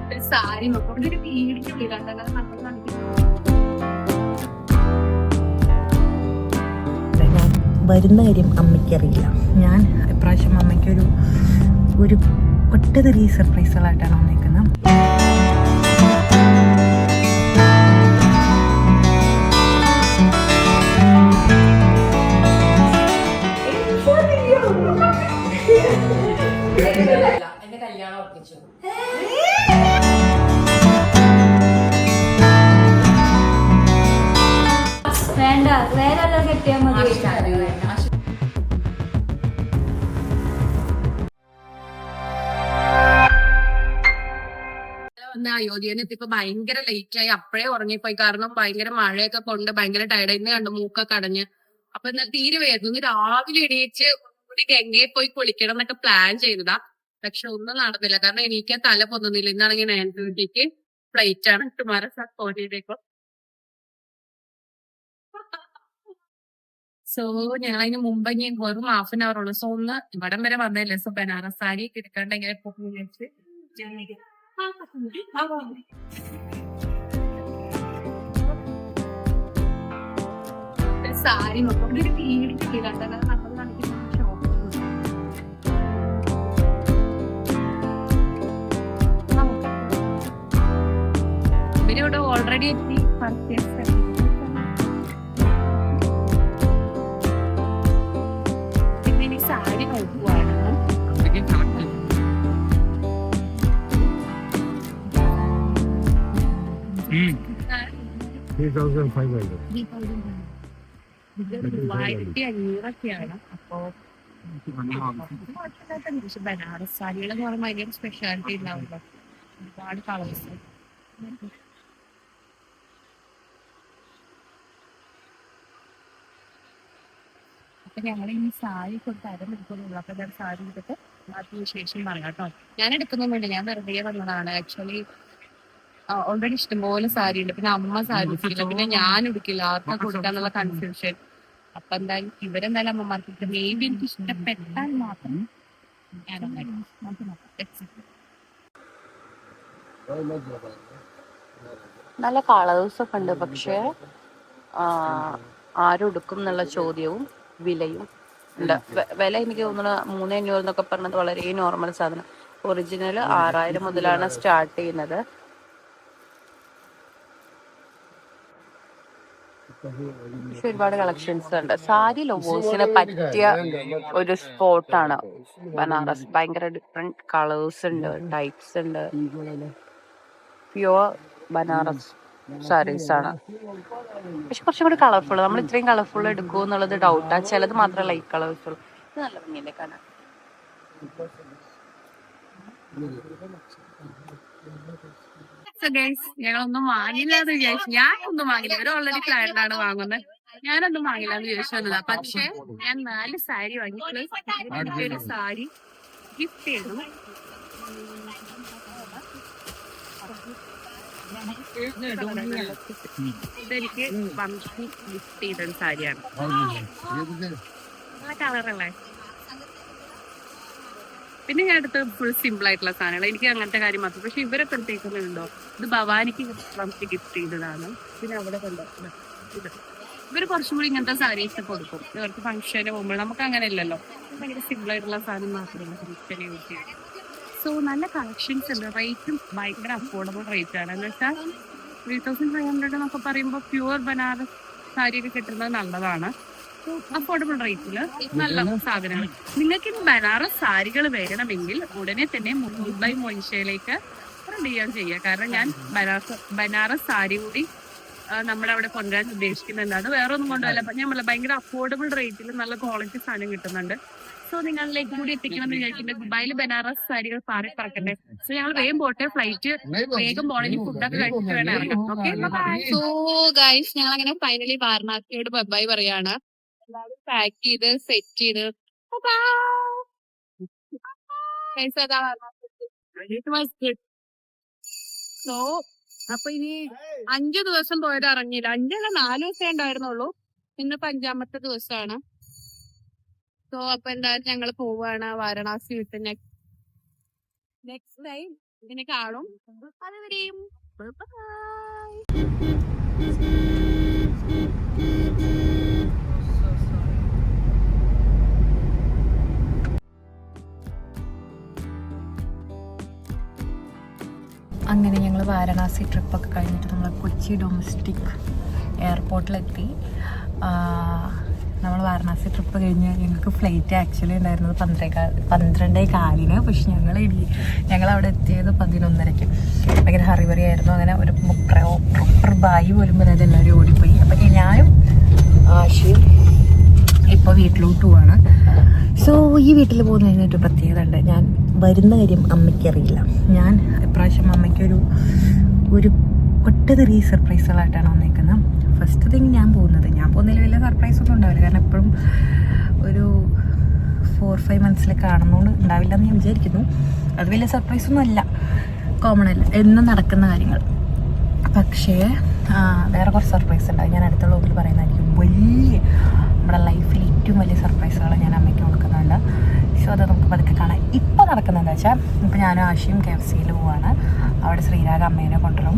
ഒരു സാരി നോക്കും അവിടെ ഒരു വീടിനുള്ളിലാണ് നമ്മൾ കാണിക്കുന്നത്. ഞാൻ വരുന്ന കാര്യം അമ്മയ്ക്കറിയില്ല. ഞാൻ ഇപ്രാവശ്യം അമ്മയ്ക്കൊരു ഒട്ടനവധി സർപ്രൈസുകളായിട്ടാണ് വന്നേക്കുന്നത്. എന്റെ കല്യാണം ഉറപ്പിച്ചു. വേണ്ട, വേറെ ആരോ കെട്ടിയാൽ മതി. അയോധ്യയിൽ എത്തിയപ്പോ ഭയങ്കര ലേറ്റ് ആയി. അപ്പഴേ ഉറങ്ങിപ്പോയി. കാരണം ഭയങ്കര മഴയൊക്കെ കൊണ്ട് ഭയങ്കര ടയർഡായിരുന്നു. കണ്ടു മൂക്കൊക്കെ അടഞ്ഞ്. അപ്പൊ തീരെ വേദന. രാവിലെ എണീച്ച് കൂടി ഗംഗയിൽ പോയി കുളിക്കണം എന്നൊക്കെ പ്ലാൻ ചെയ്തതാ. പക്ഷെ ഒന്നും നടന്നില്ല. കാരണം എനിക്ക് തല പൊന്നുന്നില്ല. ഇന്നാണെങ്കിൽ 9:30 ഫ്ലൈറ്റ് ആണ്. ടുമാറോ കോഴിയിലേക്ക്. സോ ഞങ്ങളതിന് മുമ്പ് ഇനി വെറും ഹാഫ് ആൻ അവർ ഉള്ളു. സോ ഒന്ന് ഇവിടം വരെ വന്നതല്ലേ. സോ ബനാറസ് സാരി എടുക്കാണ്ട് എങ്ങനെ പോകുന്നു വിചാരിച്ച് സാരി നോക്കും അവിടെ ഒരു വീടിനുള്ളിലാണ് നമ്മൾ കാണിക്കുന്ന ഷോപ്പ്. ഇവരിവിടെ ഓൾറെഡി എത്തി പർച്ചേസ്. പിന്നെ ഇനി സാരി നോക്കുവാണ്. $3,500 അപ്പോ ബനാറസ് സാരികൾ എന്ന് പറയുമ്പോൾ ഭയങ്കര സ്പെഷ്യാലിറ്റി ഉണ്ടാവുമല്ലോ. ഒരുപാട് കളേഴ്സ്. അപ്പൊ ഞങ്ങൾ ഈ സാരി കൊടുത്ത് അരമെടുക്കുന്നുള്ളൂ. അപ്പൊ ഞാൻ സാരി എടുത്തിട്ട് ബാക്കി വിശേഷം പറയാം കേട്ടോ. ഞാൻ എടുക്കുന്നൊന്നുമില്ല, ഞാൻ വെറുതെ വന്നതാണ്. ആക്ച്വലി ഓൾറെഡി ഇഷ്ടംപോലെ സാരി ഉണ്ട്. പിന്നെ അമ്മ സാരി ഉടുക്കില്ല, പിന്നെ ഞാൻ ഉടുക്കില്ല. ആർക്കാ കൊടുക്കാന്നുള്ള കൺഫ്യൂഷൻ. അപ്പൊ എന്തായാലും ഇവരെന്തായാലും അമ്മമാർക്ക് മേ ബി എനിക്ക് ഇഷ്ടപ്പെട്ടാൽ മാത്രം നല്ല കളേഴ്സ് ഒക്കെ ഉണ്ട്. പക്ഷേ ആരുടുക്കും എന്നുള്ള ചോദ്യവും വിലയും ഉണ്ട്. വില എനിക്ക് തോന്നുന്നു 3,500 എന്നൊക്കെ പറഞ്ഞത് വളരെ നോർമൽ സാധനം. ഒറിജിനൽ 6,000 മുതലാണ് സ്റ്റാർട്ട് ചെയ്യുന്നത്. പക്ഷെ ഒരുപാട് കളക്ഷൻസ് ഉണ്ട്. സാരി ലവേഴ്സിന് പറ്റിയ ഒരു സ്പോട്ടാണ് ബനാറസ്. ഭയങ്കര ഡിഫറെന്റ് കളേഴ്സ് ഉണ്ട്, ടൈപ്സ് ഉണ്ട്. പ്യുവർ ബനാറസ് സാരീസ് ആണ്. പക്ഷെ കുറച്ചും കൂടി കളർഫുൾ. നമ്മൾ ഇത്രയും കളർഫുൾ എടുക്കുമോ എന്നുള്ളത് ഡൗട്ടാ. ചിലത് മാത്രം ലൈറ്റ് കളേഴ്സ് ഉള്ളൂ. ഇത് നല്ല ഭംഗിയല്ലേ കാണാൻ. ഞങ്ങളൊന്നും വാങ്ങില്ല എന്ന് വിചാരിച്ചു. ഞാനൊന്നും വാങ്ങില്ല. ഇവർ ഓൾറെഡി പ്ലാൻഡ് ആണ് വാങ്ങുന്നത്. ഞാനൊന്നും വാങ്ങില്ല എന്ന് വിചാരിച്ചതാ. പക്ഷെ ഞാൻ 4 സാരി വാങ്ങി. എനിക്കൊരു സാരി ഗിഫ്റ്റ് ചെയ്തു. ഇതെനിക്ക് വംശി ഗിഫ്റ്റ് ചെയ്തൊരു സാരിയാണ്. നല്ല കളറല്ലേ. പിന്നെ ഞാൻ അടുത്ത് ഫുൾ സിമ്പിൾ ആയിട്ടുള്ള സാധനങ്ങൾ. എനിക്ക് അങ്ങനത്തെ കാര്യം മാത്രം. പക്ഷെ ഇവരൊക്കെ എടുത്തേക്കുന്നുണ്ടോ? ഇത് ഭവാനിക്ക് നമുക്ക് ഗിഫ്റ്റ് ചെയ്തതാണ്. പിന്നെ അവിടെ കണ്ടോ ഇത്. ഇവര് കുറച്ചും കൂടി ഇങ്ങനത്തെ സാരീസ് കൊടുക്കും. ഇവർക്ക് ഫംഗ്ഷന് പോകുമ്പോൾ. നമുക്ക് അങ്ങനെ ഇല്ലല്ലോ. ഭയങ്കര സിമ്പിൾ ആയിട്ടുള്ള സാധനം മാത്രമല്ല ഫംഗ്ഷന് യൂസ് ചെയ്യാം. സോ നല്ല കളക്ഷൻസ് ഉണ്ട്. റേറ്റും ഭയങ്കര അഫോർഡബിൾ റേറ്റ് ആണ്. എന്ന് വെച്ചാൽ 3,500 എന്നൊക്കെ പറയുമ്പോൾ പ്യുവർ ബനാറസ് സാരിയൊക്കെ കിട്ടുന്നത് നല്ലതാണ്. അഫോർഡബിൾ റേറ്റില് നല്ല സാധനങ്ങൾ. നിങ്ങൾക്ക് ഇനി ബനാറസ് സാരികൾ വേണമെങ്കിൽ ഉടനെ തന്നെ മുംബൈ മോയിഷയിലേക്ക് DM ചെയ്യുക. കാരണം ഞാൻ ബനാറസ് സാരി കൂടി നമ്മുടെ അവിടെ കൊണ്ടുവരാൻ ഉദ്ദേശിക്കുന്നുണ്ടാണ്. വേറെ ഒന്നും കൊണ്ടുവല്ല. ഞാൻ ഭയങ്കര അഫോർഡബിൾ റേറ്റിൽ നല്ല ക്വാളിറ്റി സാധനം കിട്ടുന്നുണ്ട്. സോ നിങ്ങളിലേക്ക് കൂടി എത്തിക്കണമെന്ന് വിചാരിക്കുന്നത്. ദുബായിൽ ബനാറസ് സാരികൾ പാറി പറക്കട്ടെ. സോ ഞങ്ങൾ വേഗം പോട്ടെ. ഫ്ലൈറ്റ് വേഗം പോണെങ്കിൽ ഫുഡൊക്കെ കഴിച്ചിട്ട് വേണം ഇറങ്ങാം. ഓക്കെ. സോ ഗൈസ് ഞങ്ങൾ അങ്ങനെ ഫൈനലി വാരണാസിയോട് ബൈ പറയാണ്. എല്ലാവരും പാക്ക് ചെയ്ത് സെറ്റ് ചെയ്ത് സോ അപ്പൊ ഇനി 5 ദിവസം പോയത് അറിഞ്ഞില്ല. 4 ദിവസമേ ഉണ്ടായിരുന്നുള്ളൂ. ഇന്നിപ്പോ 5ാമത്തെ ദിവസമാണ്. സോ അപ്പൊ എന്തായാലും ഞങ്ങൾ പോവാണ് വാരണാസി വിട്ട്. നെക്സ്റ്റ് ടൈം പിന്നെ കാണും. അതുവരെയും അങ്ങനെ ഞങ്ങൾ വാരണാസി ട്രിപ്പൊക്കെ കഴിഞ്ഞിട്ട് നമ്മൾ കൊച്ചി ഡൊമസ്റ്റിക് എയർപോർട്ടിലെത്തി. നമ്മൾ വാരണാസി ട്രിപ്പ് കഴിഞ്ഞ് ഞങ്ങൾക്ക് ഫ്ലൈറ്റ് ആക്ച്വലി ഉണ്ടായിരുന്നത് 12:15. പക്ഷെ ഞങ്ങൾ അവിടെ എത്തിയത് 11:30. ഭയങ്കര ഹറിവറി ആയിരുന്നു. അങ്ങനെ ഒരു പ്രോപ്പർ ബായി പോലും വരാതെ എല്ലാവരും ഓടിപ്പോയി. അപ്പം ഞാനും ആശയും ഇപ്പോൾ വീട്ടിലോട്ട് പോവാണ്. സോ ഈ വീട്ടിൽ പോകുന്നതിനൊരു പ്രത്യേകത ഉണ്ട്. ഞാൻ വരുന്ന കാര്യം അമ്മയ്ക്കറിയില്ല. ഞാൻ ഇപ്രാവശ്യം അമ്മയ്ക്കൊരു ഒട്ടനവധി സർപ്രൈസുകളായിട്ടാണ് വന്നേക്കുന്നത്. ഫസ്റ്റ് തിങ് ഞാൻ പോകുന്നതിൽ വലിയ സർപ്രൈസ് ഒന്നും ഉണ്ടാവില്ല. കാരണം എപ്പോഴും ഒരു 4-5 മന്ത്സിൽ കാണുന്നതുകൊണ്ട് ഉണ്ടാവില്ല എന്ന് ഞാൻ വിചാരിക്കുന്നു. അത് വലിയ സർപ്രൈസൊന്നും അല്ല, കോമൺ അല്ല, എന്നും നടക്കുന്ന കാര്യങ്ങൾ. പക്ഷേ വേറെ കുറച്ച് സർപ്രൈസ് ഉണ്ടാവും. ഞാൻ അടുത്തുള്ള വീട്ടിൽ പറയുന്നതായിരിക്കും. നമ്മുടെ ലൈഫിൽ ഏറ്റവും വലിയ സർപ്രൈസുകൾ ഞാൻ അമ്മയ്ക്ക് കൊടുക്കുന്നുണ്ട്. സോ അത് നമുക്ക് പതുക്കെ കാണാം. ഇപ്പോൾ നടക്കുന്നതെന്ന് വെച്ചാൽ ഇപ്പോൾ ഞാനും ആശയും KFCയിൽ പോവാണ്. അവിടെ ശ്രീരാഗ് അമ്മേനെ കൊണ്ടുവരും.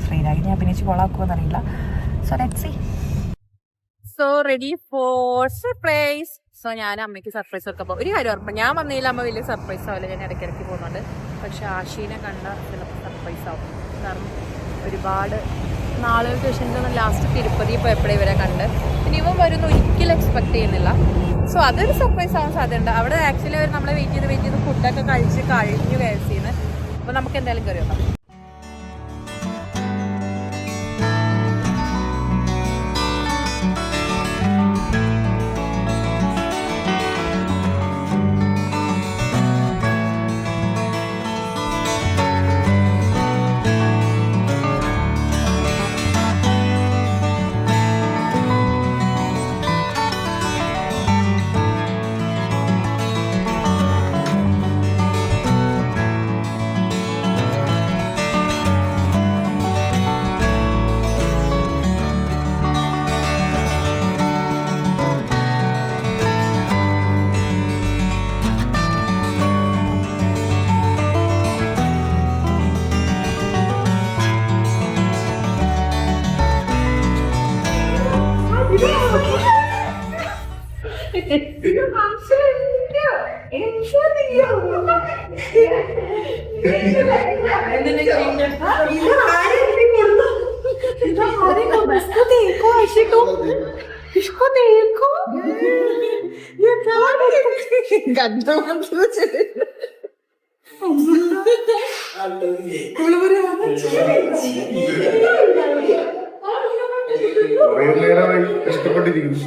ശ്രീരാഗ് ഞാൻ അഭിനയിച്ച് കൊള്ളാക്കുമെന്ന് അറിയില്ല. So let's see. So ready for surprise. So ഞാൻ അമ്മയ്ക്ക് സർപ്രൈസ് കൊടുക്കുമ്പോൾ ഒരു കാര്യം ഓർമ്മ, ഞാൻ വന്നില്ല അമ്മ വലിയ സർപ്രൈസ് ആവില്ല. ഞാൻ ഇടയ്ക്കിടയ്ക്ക് പോകുന്നുണ്ട്. പക്ഷെ ആശീനെ കണ്ട ചിലപ്പോൾ സർപ്രൈസ് ആവും. കാരണം ഒരുപാട് നാളുകൾക്ക് ശേഷം ലാസ്റ്റ് തിരുപ്പതി പോയപ്പോഴേ ഇവരെ കണ്ട്. പിന്നെ ഇവൻ വരുന്ന ഒരിക്കലും എക്സ്പെക്ട് ചെയ്യുന്നില്ല. സോ അതൊരു സർപ്രൈസ് ആവാൻ സാധ്യതയുണ്ട്. അവിടെ ആക്ച്വലി അവർ നമ്മളെ വെയിറ്റ് ചെയ്ത് ഫുഡൊക്കെ കഴിഞ്ഞു KFCന്ന്. അപ്പോൾ നമുക്ക് എന്തായാലും കയറി വെക്കാം. ഇഷ്ടപ്പെട്ടിരിക്കുന്നു.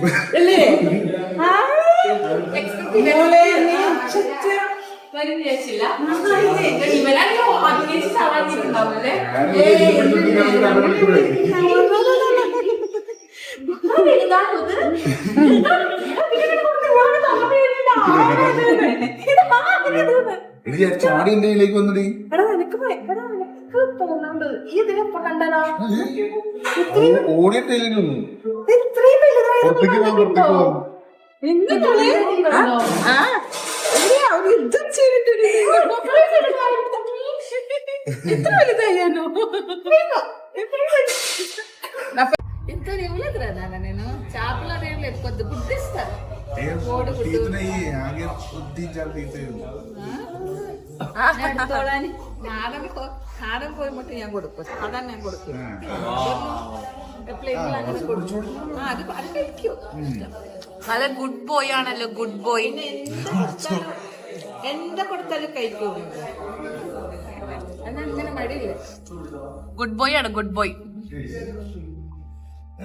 ചാടി എന്റെ കയ്യിലേക്ക് വന്നിട്ട് ഓടിയിട്ടില്ലെന്നു പുറത്തേക്ക് പോകാൻ പോയിട്ട് ഞാൻ കൊടുക്കും. അതാണ് ഞാൻ കൊടുക്കും. നല്ല ഗുഡ് ബോയ് ആണല്ലോ, ഗുഡ് ബോയ്. എന്താ കൊടുത്താലും കഴിക്കൂ. അങ്ങനെ മടിയില്ല. ഗുഡ് ബോയ് ആണ്, ഗുഡ് ബോയ്.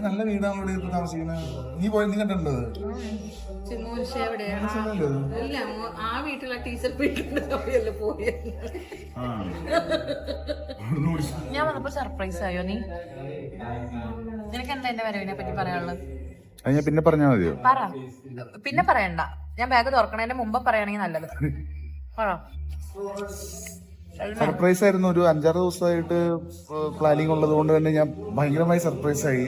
നല്ല വീടാണ് താമസിക്കുന്നത്. നീ കണ്ടിട്ടുണ്ടോ? ഇല്ല, ആ വീട്ടിലെ ടീച്ചർ വീട്ടിലല്ലേ പോയി. ഞാൻ വന്നപ്പോ സർപ്രൈസ് ആയോ നീ? നിനക്ക് എന്താ എന്റെ വരവിനെ പറ്റി പറയാനുള്ളത്? ഞാൻ പിന്നെ പറഞ്ഞാ മതിയോ? പറ. പിന്നെ പറയണ്ട, ഞാൻ ബാഗ് തുറക്കണതിന്റെ മുമ്പ് പറയുകയാണെങ്കിൽ നല്ലത്. പറ. സർപ്രൈസ് ആയിരുന്നു. ഒരു 5-6 ദിവസമായിട്ട് പ്ലാനിങ് ഉള്ളത് കൊണ്ട് തന്നെ ഞാൻ ഭയങ്കരമായി സർപ്രൈസ് ആയി.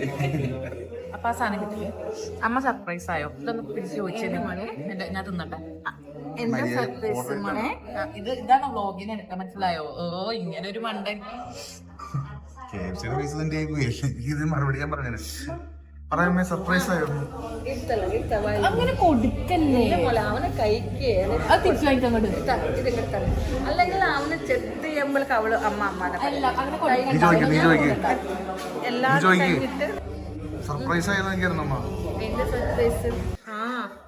അപ്പൊ ആ സാധനം കിട്ടില്ലേ? അമ്മ സർപ്രൈസ് ആയോ? ഇതൊന്ന് പിടിച്ച് ചോദിച്ചേ മോനെ. ഞാൻ തിന്നട്ടെ. എന്താ സർപ്രൈസ് മോനെ? ഇതാണ് വ്ലോഗിന് എടുക്കാൻ മനസ്സിലായോ? ഓ ഇങ്ങനെ ഒരു മണ്ടൻ. മറുപടി ഞാൻ പറഞ്ഞു പറയുമ്പോ സർപ്രൈസ് ആയിരുന്നു. അങ്ങനെ കൊടുക്കല്ലേ അവനെ കഴിക്കേ അത് തിരിച്ചു വാങ്ങിക്കാൻ കൊണ്ട്. അല്ലെങ്കിൽ അവന് ചെത്ത് ചെയ്യുമ്പോഴേക്ക് അവള് അമ്മ അമ്മാനെ അല്ല അങ്ങനെ നീ ചോദിക്ക് നീ ചോദിക്ക് എല്ലാരും കഴിഞ്ഞിട്ട് സർപ്രൈസ് ആയിരുന്നു എനിക്കായിരുന്നു അമ്മ. എന്റെ സർപ്രൈസ്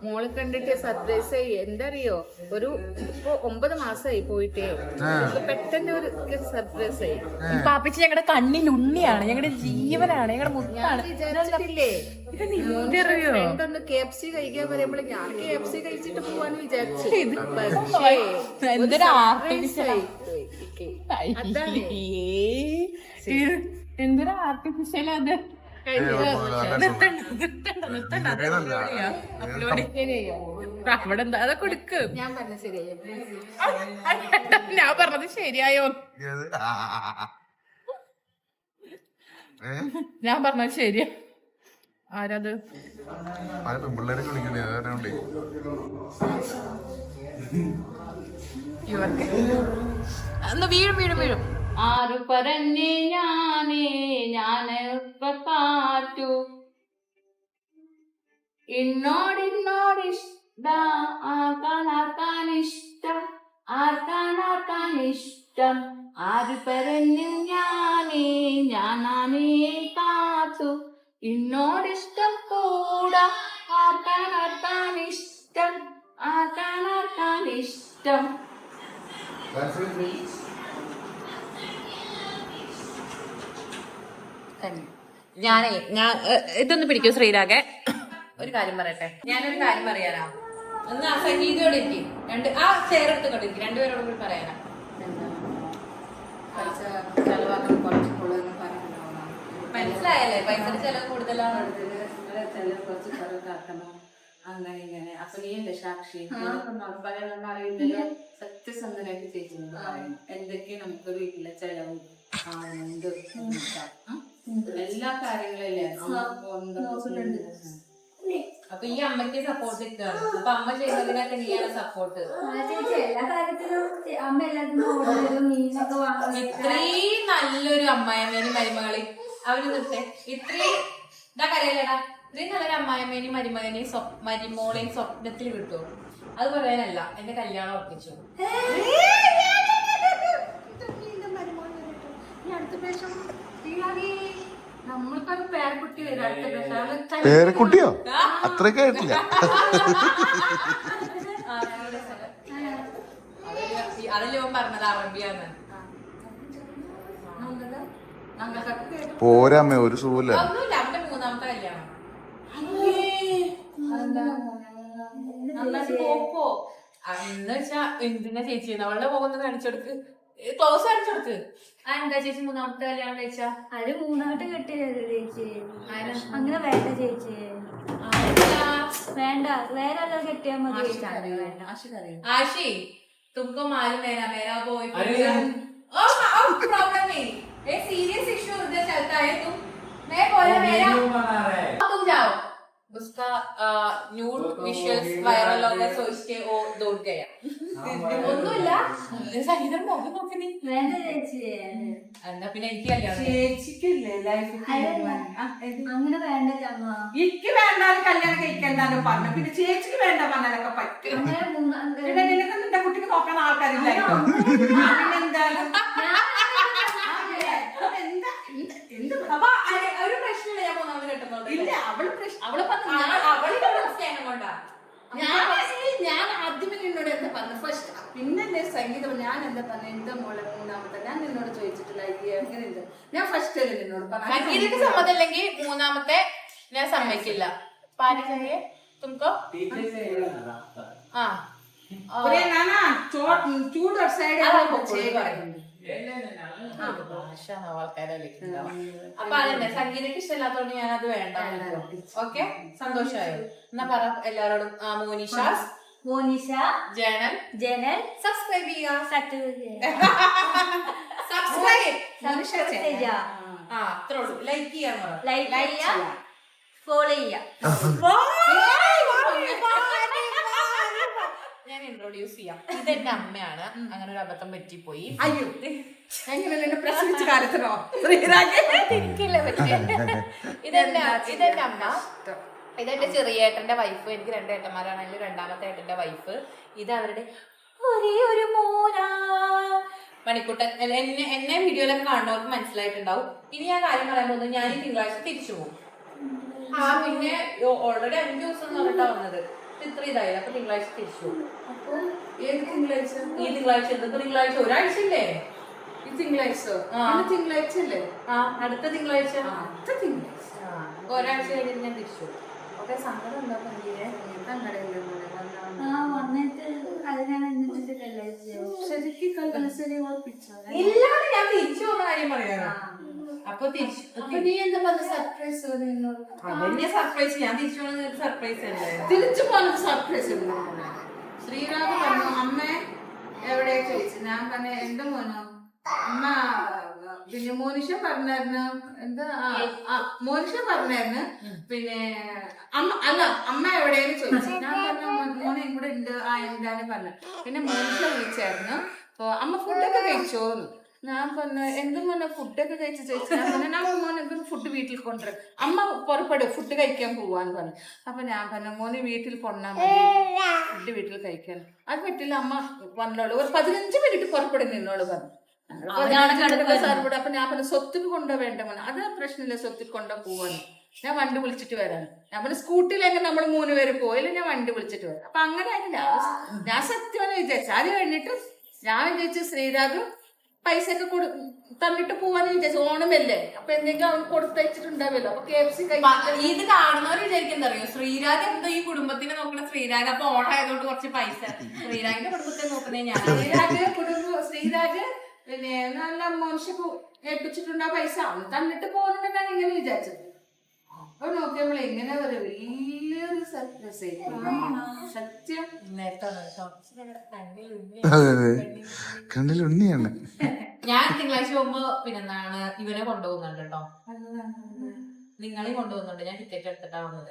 മോളെ കണ്ടിട്ട് സർപ്രൈസ് എന്താ അറിയോ, ഒരു ഇപ്പൊ 9 മാസമായി പോയിട്ടേ പെട്ടെന്ന് ഒരു സർപ്രൈസ് ആയി. പാപ്പിച്ച് ഞങ്ങളുടെ കണ്ണിൽ ഉണ്ണിയാണ്, ഞങ്ങളുടെ ജീവനാണ്, ഞങ്ങളുടെ മുത്താണ്. വിചാരിച്ചിട്ടില്ലേ ഫ്രണ്ട് ഒന്ന് KFC കഴിക്കാൻ പറയുമ്പോൾ ഞാൻ KFC കഴിച്ചിട്ട് പോവാന്ന് വിചാരിച്ചു. എന്തൊരു ആർട്ടിഫിഷ്യൽ എന്തൊരു ആർട്ടിഫിഷ്യൽ അത്. അവിടെ എന്താ അതൊക്കെ കൊടുക്ക്. ഞാൻ പറഞ്ഞ ശരിയായി. ഞാൻ പറഞ്ഞത് ശരിയായോ? ഞാൻ പറഞ്ഞത് ശരിയാ. ആരത്? പെൺപിള്ളേരൊക്കെ വിളിക്കണേ അതുകൊണ്ടേ ഇവർക്ക് വീഴും വീഴും വീഴും. ആരു പറഞ്ഞേ ഞാന് കാറ്റു ഇന്നോടിഷ്ട ആർക്കാനാർക്കാനിഷ്ടം ആർക്കാനാർക്കാനിഷ്ടം ആര് പറഞ്ഞു ഞാനാണേ കാത്തു ഇന്നോടിഷ്ടം കൂടാ ആർക്കാനാർക്കാനിഷ്ടം ആർക്കാനാർക്കാനിഷ്ടം. ഞാൻ ഇതൊന്ന് പിടിക്കൂ ശ്രീരാഗെ. ഒരു കാര്യം പറയട്ടെ, ഞാനൊരു കാര്യം പറയാനാ. ഒന്ന് ആ സംഗീതയോടെ ഇരിക്കും. ആ ചെയർ എടുത്തുകൊണ്ടിരിക്കും. രണ്ടുപേരോടും കൂടി പറയാനാ. പൈസ ചെലവാക്കാൻ കുറച്ച് കൂടുതൽ പറഞ്ഞിട്ടുണ്ടാവുന്ന മനസ്സിലായല്ലേ? പൈസയുടെ ചെലവ് കൂടുതലാണ്. ചെലവ് കുറച്ച് ചെറുതാക്കണം അങ്ങനെ ഇങ്ങനെ. അപ്പൊ നീ എന്റെ സാക്ഷി പറയാനൊന്നും അറിയില്ലല്ലോ. സത്യസന്ധനായിട്ട് ചേച്ചിനോട് പറയുന്നു എന്തൊക്കെയാ നമുക്ക് വീട്ടിലെ ചെലവും എല്ലാ കാര്യങ്ങളല്ലേ. അപ്പൊ ഈ അമ്മയ്ക്ക് സപ്പോർട്ട് കിട്ടുകയാണ്. അപ്പൊ അമ്മ ചെയ്യുന്നതിനൊക്കെ നീയാണ് സപ്പോർട്ട്. എല്ലാ കാര്യത്തിലും അമ്മ എല്ലാത്തിനും ഓർഡർ ചെയ്തു മീനൊക്കെ വാങ്ങി. ഇത്രയും നല്ലൊരു അമ്മായിമ്മേനും മരുമകളി അവര് നിർത്തേ. ഇത്രയും ഇതാ കരയില്ലടാ. ഇത്രയും നല്ലൊരു അമ്മായിമ്മേനും മരുമകനെയും മരുമോളെയും സ്വപ്നത്തിൽ കിട്ടും. അത് പറയാനല്ല എന്റെ കല്യാണം ഉറപ്പിച്ചു. നമ്മൾക്കൊരു പേരക്കുട്ടി വരും അടുത്ത പ്രാവശ്യം. പേരക്കുട്ടിയോ? അത്രയൊക്കെ ആയിട്ടില്ല. അതല്ലേ പറഞ്ഞത് അറബിയാന്ന്. പോരാമ്മ ഒരു സുഖമില്ല. ഒന്നുമില്ല. അവന്റെ 3ാമത്തെ കല്യാണം. നന്നായിട്ട് പോപ്പോ എന്ന് വെച്ചാ എന്തിനാ ചേച്ചി അവളുടെ പോകുന്നത് കാണിച്ചെടുക്ക്. ക്ലോസ് കാണിച്ചെടുക്ക്. എന്താ ചേച്ചി 3ാമത്തെ കല്യാണം കഴിച്ചാ? അത് 3ആമത്തെ കെട്ടിയത് ചേച്ചി. അങ്ങനെ വേണ്ട ചേച്ചി, വേണ്ട. വേറെ ആളുകൾ കെട്ടിയാൽ മതി. आशी तुमको मालूम है ना मेरा बॉयफ्रेंड प्रॉब्लम नहीं, एक सीरियस इशू उधर चलता है. मैं बोला मेरा तुम जाओ. उसका न्यूड विजुअल्स वायरल हो गए, सोच के वो दौड़ गया. ഒന്നുമില്ല. സംഗീതം നോക്കി നോക്കി നീ വേണ്ട ചേച്ചി. എന്നാ പിന്നെ എനിക്ക് കല്യാണം. ചേച്ചിക്കില്ലേ ലൈഫ് അങ്ങനെ വേണ്ട ചമ്മ. എനിക്ക് വേണ്ടാലും കല്യാണം കഴിക്കണ്ടാലും പറഞ്ഞു. പിന്നെ ചേച്ചിക്ക് വേണ്ട പറഞ്ഞാലൊക്കെ പറ്റും. അങ്ങനെ പിന്നെ നിനക്ക് നിന്റെ കുട്ടിക്ക് നോക്കാൻ ആൾക്കാരില്ലായിരുന്നു. പിന്നെന്തായാലും ഒരു പ്രശ്നമില്ല. ഞാൻ 3ാമത് കെട്ടുന്നുണ്ട്. ഇല്ല അവള് പ്രശ്നം. അവളുടെ സ്നേഹം കൊണ്ടാ. ഞാൻ ആദ്യമേ നിന്നോട് എന്താ പറഞ്ഞു ഫസ്റ്റ്. പിന്നെ എന്റെ സംഗീതം ഞാൻ എന്താ പറഞ്ഞു എന്താ മോളെ 3ാമത്തെ ഞാൻ നിന്നോട് ചോദിച്ചിട്ടില്ല എങ്ങനെയുണ്ട്. ഞാൻ ഫസ്റ്റ് അല്ലേ നിന്നോട് പറഞ്ഞു. സംഗീതക്ക് സമ്മതമില്ലെങ്കിൽ 3ാമത്തെ ഞാൻ സമ്മതിക്കില്ല. പാരചാര്യ തുമക്കോ ചൂട് സൈഡ് അപ്പൊ അതന്നെ സംഗീതക്ക് ഇഷ്ടമില്ലാത്തോണ്ട് ഞാൻ അത് വേണ്ട. ഓക്കെ സന്തോഷമായോ? എന്നാ പറ എല്ലാരോടും. മോനിഷ ജനൽ സബ്സ്ക്രൈബ് ചെയ്യുക. സബ്സ്ക്രൈബ് അത്രേ ഉള്ളൂ. ലൈക്ക് ചെയ്യാൻ പറ. ലൈക്ക് ഫോളോ ചെയ്യാം. ഞാൻ ഇൻട്രൊഡ്യൂസ് ചെയ്യാം. ഇതെന്റെ അമ്മയാണ്. അങ്ങനെ ഒരു അബദ്ധം പറ്റിപ്പോയി. അയ്യോ എങ്ങനെ പ്രസവിച്ച കാലത്തിനോ ശ്രീരാജ് ഇതെന്റെ അമ്മ. ഇതെന്റെ ചെറിയേട്ടന്റെ വൈഫ്. എനിക്ക് 2 ഏട്ടന്മാരാണ്. അതിൽ രണ്ടാമത്തെ ഏട്ടന്റെ വൈഫ്. ഇത് അവരുടെ ഒരേ ഒരു മോനാ മണിക്കുട്ടൻ. എന്നെ വീഡിയോയിലൊക്കെ കാണുന്നവർക്ക് മനസ്സിലായിട്ടുണ്ടാവും. ഇനി ഞാൻ കാര്യം പറയാൻ പോകുന്നത്, ഞാൻ ഈ തിങ്കളാഴ്ച തിരിച്ചു പോകും. പിന്നെ ഓൾറെഡി 5 ദിവസം എന്ന് പറഞ്ഞിട്ടാ വന്നത്. ഇത്ര ഇതായില്ല. അപ്പൊ തിങ്കളാഴ്ച തിരിച്ചു പോകും. അപ്പൊ ഏത് തിങ്കളാഴ്ച? ഈ തിങ്കളാഴ്ച എന്തൊക്കെ തിങ്കളാഴ്ച? ഒരാഴ്ച ഇല്ലേ ഈ തിങ്കളാഴ്ച? തിങ്കളാഴ്ച അല്ലേ? അടുത്ത തിങ്കളാഴ്ച. അടുത്ത തിങ്കളാഴ്ച ഒരാഴ്ച കഴിഞ്ഞിട്ട് ഞാൻ തിരിച്ചു പോകും. ഓക്കെ, സങ്കടം ഉണ്ടോ പഞ്ചിയെ? വന്നിട്ട് അതിനാണ് എന്നിട്ടില്ലല്ലേ ശരിക്കും കല്യാണശ്ശേരി ഓർപ്പിച്ചോ? ഇല്ലാതെ ഞാൻ തിരിച്ചു പോകുന്ന കാര്യം പറയാനോ? അപ്പൊ തിരിച്ചു അപ്പൊ നീ എന്താ പറഞ്ഞ സർപ്രൈസ് നിന്നോട്? അതന്നെ സർപ്രൈസ്. ഞാൻ തിരിച്ചു പോകുന്നത് സർപ്രൈസ് അല്ലേ? തിരിച്ചു പോകുന്നത് സർപ്രൈസ് ഉണ്ട്. ശ്രീരാഗ് പറഞ്ഞു അമ്മ എവിടെയാ ചോദിച്ചു. ഞാൻ പറഞ്ഞ എന്റെ മോനോ അമ്മ പിന്നെ മോനിഷ പറഞ്ഞായിരുന്നു. എന്താ മോനിഷ പറഞ്ഞായിരുന്നു. പിന്നെ അമ്മ എവിടെയെന്ന് ചോദിച്ചു. ഞാൻ പറഞ്ഞു മോനെ ഇവിടെ ഉണ്ട്. എന്താന്ന് പറഞ്ഞു. പിന്നെ മോനിഷ വിളിച്ചായിരുന്നു. അപ്പൊ അമ്മ ഫുഡൊക്കെ കഴിച്ചോന്ന്. ഞാൻ പറഞ്ഞു എന്ത് മോനെ ഫുഡൊക്കെ കഴിച്ച് ചോദിച്ചു. ഞാൻ പറഞ്ഞു ഞാൻ മോനെ എന്തും ഫുഡ് വീട്ടിൽ കൊണ്ടുവരും. അമ്മ പുറപ്പെടും ഫുഡ് കഴിക്കാൻ പോവാന്ന് പറഞ്ഞു. അപ്പൊ ഞാൻ പറഞ്ഞു മോനെ വീട്ടിൽ കൊണ്ടാ മതി ഫുഡ് വീട്ടിൽ കഴിക്കാൻ. അത് പറ്റില്ല അമ്മ വന്നോളൂ, ഒരു 15 മിനിറ്റ് പുറപ്പെടും നിന്നോളൂ പറഞ്ഞു. അപ്പൊ ഞാൻ പറഞ്ഞു സ്വത്തിന് കൊണ്ടോ വേണ്ട മോനെ. അത് പ്രശ്നമില്ല, സ്വത്തിൽ കൊണ്ടോ പോവാന്ന്. ഞാൻ വണ്ടി വിളിച്ചിട്ട് വരാൻ. ഞാൻ പറഞ്ഞു സ്കൂട്ടിയിലെങ്കിൽ നമ്മൾ 3 പേര് പോയില്ല, ഞാൻ വണ്ടി വിളിച്ചിട്ട് വരാം. അപ്പൊ അങ്ങനെയായിരുന്നു ഞാൻ സത്യമാണ് വിചാരിച്ചു. അത് കഴിഞ്ഞിട്ട് ഞാൻ വിചാരിച്ചു ശ്രീരാഗ് പൈസ ഒക്കെ തന്നിട്ട് പോവാന്ന് വിചാരിച്ചു. ഓണമല്ലേ, അപ്പൊ എന്തെങ്കിലും അവൻ കൊടുത്തയച്ചിട്ടുണ്ടാവല്ലോ. അപ്പൊ KFC ഇത് കാണുന്നവർ വിചാരിക്കുന്നത് അറിയോ, ശ്രീരാഗ് എന്തോ ഈ കുടുംബത്തിനെ നോക്കണ ശ്രീരാഗ്. അപ്പൊ ഓണായതുകൊണ്ട് കുറച്ച് പൈസ ശ്രീരാഗിന്റെ കുടുംബത്തെ നോക്കുന്നേ ഞാൻ. ശ്രീരാഗ് പിന്നെ നല്ല മനുഷ്യക്ക് ഏൽപ്പിച്ചിട്ടുണ്ടോ പൈസ അവൻ തന്നിട്ട് പോകുന്നുണ്ടെങ്കിൽ ഞാൻ ഇങ്ങനെ വിചാരിച്ചത്. അപ്പൊ നോക്കിയപ്പോൾ എങ്ങനെ ഒരു വലിയൊരു സർപ്രൈസ് സത്യം. കണ്ണിൽ ഉണ്ണിയാണ്. ഞാൻ തിങ്കളാഴ്ച പോകുമ്പോ പിന്നെന്താണ് ഇവനെ കൊണ്ടുപോകുന്നുണ്ട് കേട്ടോ. നിങ്ങളെയും കൊണ്ടുപോകുന്നുണ്ട്. ഞാൻ ടിക്കറ്റ് എടുത്തിട്ടാ വന്നത്.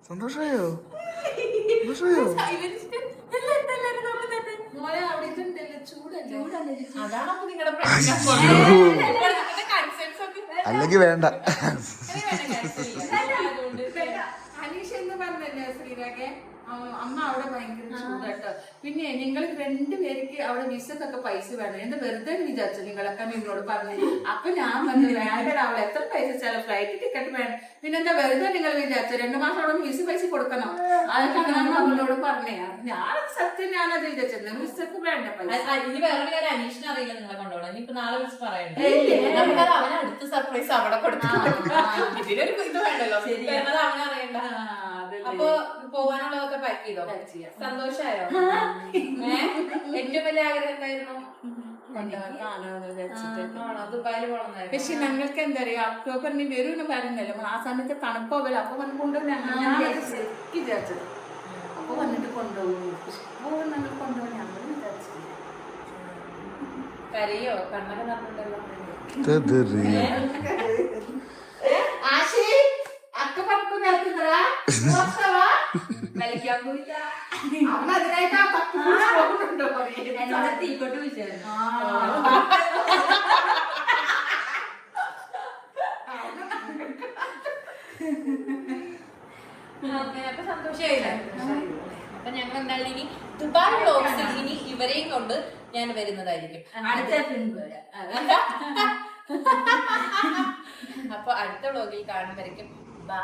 സന്തോഷമായോ? സന്തോഷമായോ? മോളെ അവിടെ ഇതുണ്ടല്ലോ ചൂടല്ലേ. അതാണ് അപ്പൊ നിങ്ങളുടെ പ്രശ്നം. അല്ലെങ്കിൽ വേണ്ട. അനീഷ എന്ന് പറഞ്ഞല്ലേ ശ്രീരാഗെ അമ്മ അവിടെ ഭയങ്കര ചൂടാട്ടോ. പിന്നെ നിങ്ങൾ 2 പേർക്ക് അവിടെ വിസക്കൊക്കെ പൈസ വേണം. എന്താ വെറുതെ വിചാരിച്ചു നിങ്ങളൊക്കെ നിങ്ങളോട് പറഞ്ഞു. അപ്പൊ ഞാൻ പറഞ്ഞു വേണ്ട, അവൾ എത്ര പൈസ വെച്ചാലും ഫ്ലൈറ്റ് ടിക്കറ്റ് വേണം. പിന്നെന്താ വെറുതെ നിങ്ങൾ വിചാരിച്ചു 2 മാസം അവിടെ വിസ പൈസ കൊടുക്കണം. അതൊക്കെ അങ്ങനെ അവളോട് പറഞ്ഞേ. ഞാൻ സത്യം ഞാനത് വിചാരിച്ചു വിസക്ക് വേണ്ട പൈസ. ഇനി വേറെ കാര്യം അനീഷിനെ അറിയില്ല നിങ്ങളെ കൊണ്ടുപോകണം. ഇനിയിപ്പോ നാളെ വിളിച്ച് പറയണ്ടേ, നമുക്കത് അവനെ അടുത്ത സർപ്രൈസ് അവിടെ കൊടുത്തു. ഇതിനൊരു ഇത് വേണ്ടല്ലോ, വരുന്നത് അവനെ അറിയണ്ട. അപ്പൊ പോവാനുള്ളതൊക്കെ പാക്ക് ചെയ്തോ? സന്തോഷായോ? ഏറ്റവും വലിയ ആഗ്രഹം എന്തായിരുന്നു? ദുബായിൽ പോകണമെന്നായിരുന്നു. പക്ഷെ ഞങ്ങൾക്ക് എന്താ പറയാ ഒക്ടോബറിന് വരുമെന്ന് പറയുന്നല്ലോ. ആ സമയത്ത് തണുപ്പോവല്ലോ. അപ്പൊ വന്നുകൊണ്ട് ഞാൻ വിചാരിച്ചത് അപ്പൊ വന്നിട്ട് കൊണ്ടുപോകും. ഞങ്ങൾ കൊണ്ടുപോകും ഞങ്ങൾ വിചാരിച്ചു. കരയോ? കണ്ണൊക്കെ നടന്നുണ്ടല്ലോ. ആശി അക്ക പണിക്ക് നിൽക്കുന്നതാ കളിക്കാൻ പോയില്ല. അമ്മ അതിനായിട്ട് ആ 10 പോകുന്നുണ്ടോ തീക്കോട്ട് വിളിച്ചായിരുന്നു. അപ്പൊ സന്തോഷമായില്ലേ? അപ്പൊ ഞങ്ങൾ എന്തായാലും ഇനി ദുബായ് വ്ലോഗ്സിൽ ഇനി ഇവരെയും കൊണ്ട് ഞാൻ വരുന്നതായിരിക്കും. അപ്പൊ അടുത്ത വ്ലോഗിൽ കാണുമ്പോഴേക്കും ബൈ.